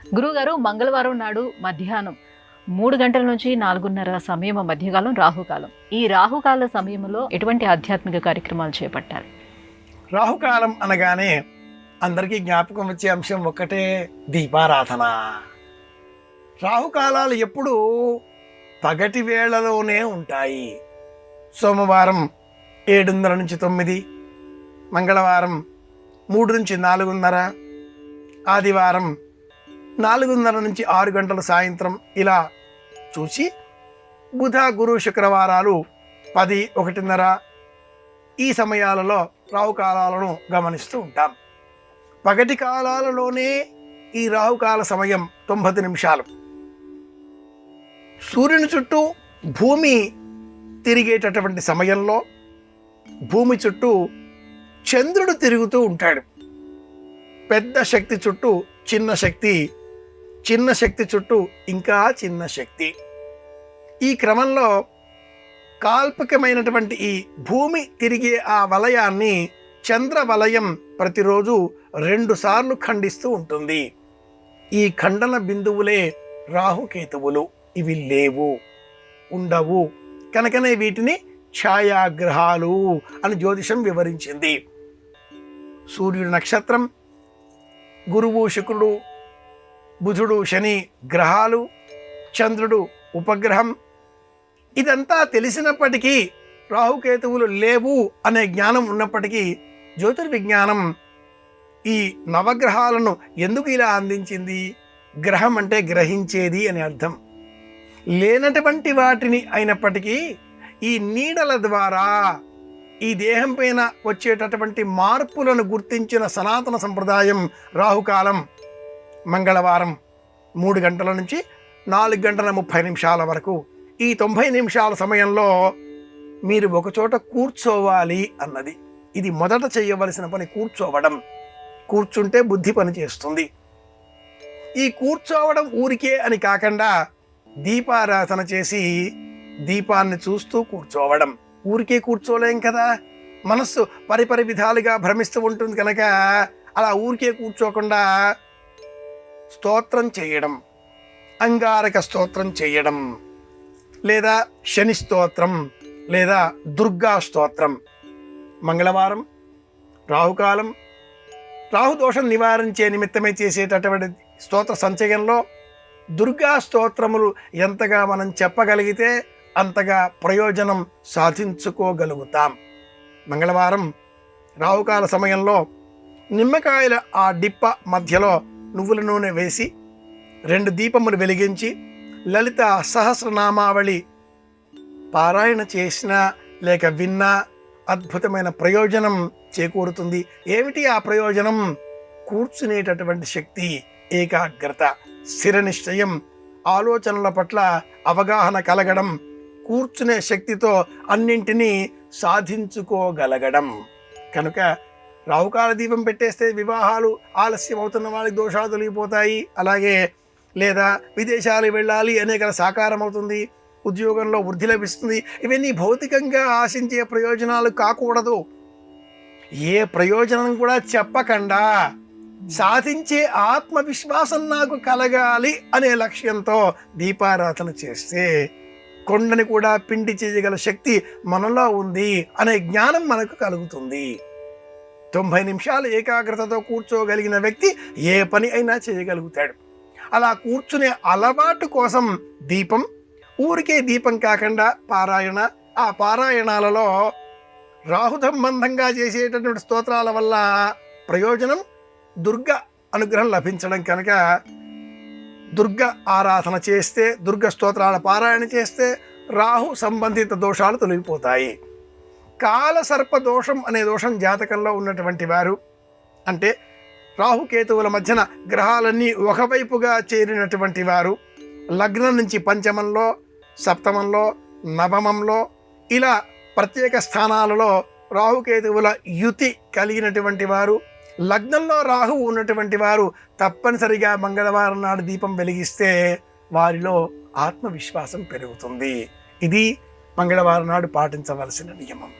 గురువుగారు, మంగళవారం నాడు మధ్యాహ్నం 3 గంటల నుంచి 4:30 సమయం మధ్యకాలం రాహుకాలం. ఈ రాహుకాల సమయంలో ఎటువంటి ఆధ్యాత్మిక కార్యక్రమాలు చేపట్టాలి? రాహుకాలం అనగానే అందరికీ జ్ఞాపకం వచ్చే అంశం ఒక్కటే, దీపారాధన. రాహుకాలాలు ఎప్పుడూ పగటి వేళలోనే ఉంటాయి. సోమవారం 7:30 నుంచి 9, మంగళవారం 3 నుంచి 4:30, ఆదివారం 4:30 నుంచి 6 గంటల సాయంత్రం ఇలా చూసి, బుధ గురు శుక్రవారాలు 10, 1:30 ఈ సమయాలలో రాహుకాలాలను గమనిస్తూ ఉంటాం. పగటి కాలాలలోనే ఈ రాహుకాల సమయం 90 నిమిషాలు. సూర్యుని చుట్టూ భూమి తిరిగేటటువంటి సమయంలో భూమి చుట్టూ చంద్రుడు తిరుగుతూ ఉంటాడు. పెద్ద శక్తి చుట్టూ చిన్న శక్తి, చిన్న శక్తి చుట్టూ ఇంకా చిన్న శక్తి. ఈ క్రమంలో కాల్పకమైనటువంటి ఈ భూమి తిరిగే ఆ వలయాన్ని చంద్ర వలయం ప్రతిరోజు 2 సార్లు ఖండిస్తూ ఉంటుంది. ఈ ఖండన బిందువులే రాహుకేతువులు. ఇవి లేవు, ఉండవు, కనుకనే వీటిని ఛాయాగ్రహాలు అని జ్యోతిషం వివరించింది. సూర్యుడు నక్షత్రం, గురువు శుక్రుడు, బుధుడు శని గ్రహాలు, చంద్రుడు ఉపగ్రహం. ఇదంతా తెలిసినప్పటికీ, రాహుకేతువులు లేవు అనే జ్ఞానం ఉన్నప్పటికీ, జ్యోతిర్విజ్ఞానం ఈ నవగ్రహాలను ఎందుకు ఇలా అందించింది? గ్రహం అంటే గ్రహించేది అని అర్థం. లేనటువంటి వాటిని అయినప్పటికీ ఈ నీడల ద్వారా ఈ దేహం పైన వచ్చేటటువంటి మార్పులను గుర్తించిన సనాతన సంప్రదాయం రాహుకాలం. మంగళవారం 3 గంటల నుంచి 4:30 వరకు. ఈ 90 నిమిషాల సమయంలో మీరు ఒకచోట కూర్చోవాలి అన్నది. ఇది మొదట చేయవలసిన పని, కూర్చోవడం. కూర్చుంటే బుద్ధి పని చేస్తుంది. ఈ కూర్చోవడం ఊరికే అని కాకుండా దీపారాధన చేసి దీపాన్ని చూస్తూ కూర్చోవడం. ఊరికే కూర్చోలేం కదా, మనస్సు పరిపరి విధాలుగా భ్రమిస్తూ ఉంటుంది. కనుక అలా ఊరికే కూర్చోకుండా స్తోత్రం చేయడం, అంగారక స్తోత్రం చేయడం, లేదా శని స్తోత్రం, లేదా దుర్గా స్తోత్రం. మంగళవారం రాహుకాలం, రాహుదోషం నివారించే నిమిత్తమే చేసేటటువంటి స్తోత్ర సంచయంలో దుర్గా స్తోత్రములు ఎంతగా మనం చెప్పగలిగితే అంతగా ప్రయోజనం సాధించుకోగలుగుతాం. మంగళవారం రాహుకాల సమయంలో నిమ్మకాయల ఆ డిప్ప మధ్యలో నువ్వుల నూనె వేసి 2 దీపములు వెలిగించి లలిత సహస్రనామావళి పారాయణ చేసినా లేక విన్నా అద్భుతమైన ప్రయోజనం చేకూరుతుంది. ఏమిటి ఆ ప్రయోజనం? కూర్చునేటటువంటి శక్తి, ఏకాగ్రత, స్థిర నిశ్చయం, ఆలోచనల పట్ల అవగాహన కలగడం, కూర్చునే శక్తితో అన్నింటినీ సాధించుకోగలగడం. కనుక రాహుకాల దీపం పెట్టేస్తే వివాహాలు ఆలస్యం అవుతున్న వాళ్ళకి దోషాలు తొలగిపోతాయి. అలాగే లేదా విదేశాలు వెళ్ళాలి అనేక సాకారం అవుతుంది, ఉద్యోగంలో వృద్ధి లభిస్తుంది. ఇవన్నీ భౌతికంగా ఆశించే ప్రయోజనాలు కాకూడదు. ఏ ప్రయోజనం కూడా చెప్పకుండా సాధించే ఆత్మవిశ్వాసం నాకు కలగాలి అనే లక్ష్యంతో దీపారాధన చేస్తే కొండని కూడా పిండి చేయగల శక్తి మనలో ఉంది అనే జ్ఞానం మనకు కలుగుతుంది. 90 నిమిషాలు ఏకాగ్రతతో కూర్చోగలిగిన వ్యక్తి ఏ పని అయినా చేయగలుగుతాడు. అలా కూర్చునే అలవాటు కోసం దీపం, ఊరికే దీపం కాకుండా పారాయణ. ఆ పారాయణాలలో రాహు సంబంధంగా చేసేటటువంటి స్తోత్రాల వల్ల ప్రయోజనం దుర్గ అనుగ్రహం లభించడం. కనుక దుర్గ ఆరాధన చేస్తే, దుర్గ స్తోత్రాల పారాయణ చేస్తే రాహు సంబంధిత దోషాలు తొలగిపోతాయి. కాలసర్ప దోషం అనే దోషం జాతకంలో ఉన్నటువంటి వారు, అంటే రాహుకేతువుల మధ్యన గ్రహాలన్నీ ఒకవైపుగా చేరినటువంటి వారు, లగ్నం నుంచి పంచమంలో, సప్తమంలో, నవమంలో ఇలా ప్రత్యేక స్థానాలలో రాహుకేతువుల యుతి కలిగినటువంటి వారు, లగ్నంలో రాహువు ఉన్నటువంటి వారు తప్పనిసరిగా మంగళవారం నాడు దీపం వెలిగిస్తే వారిలో ఆత్మవిశ్వాసం పెరుగుతుంది. ఇది మంగళవారం నాడు పాటించవలసిన నియమం.